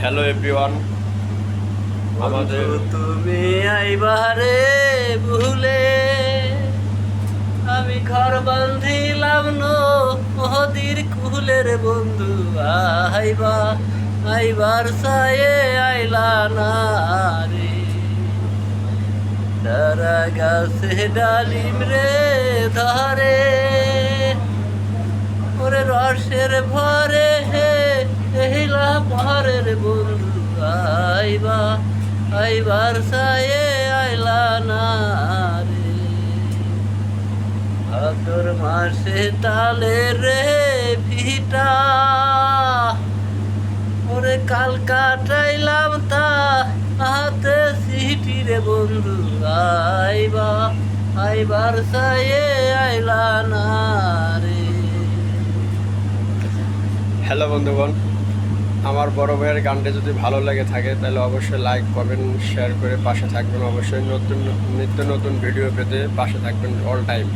Hello everyone, আমাদের তুমি আইবারে ভুলে আমি ঘর বান্ধিলাম নদীর কুলের বন্ধু আইবা আইবার সায়ে আইলা না রে তারা গাছে ডালিম রে ধরে ওরে রসের ভরে হে এহিলা পরের বন্ধু আইবা আইবার সায়ে আইলা না রে ভাদর মাসে তালে রে ভিটা ওরে কাল কাটাইলাম তা হাতে সিটি রে বন্ধু আইবা আইবার সায়ে আইলা না রে। হ্যালো বন্ধুগণ, আমার বড় ভাইয়ের গানটা যদি ভালো লেগে থাকে তাহলে অবশ্যই লাইক কমেন্ট শেয়ার করে পাশে থাকবেন। অবশ্যই নিত্য নতুন ভিডিও পেতে পাশে থাকবেন অল টাইম।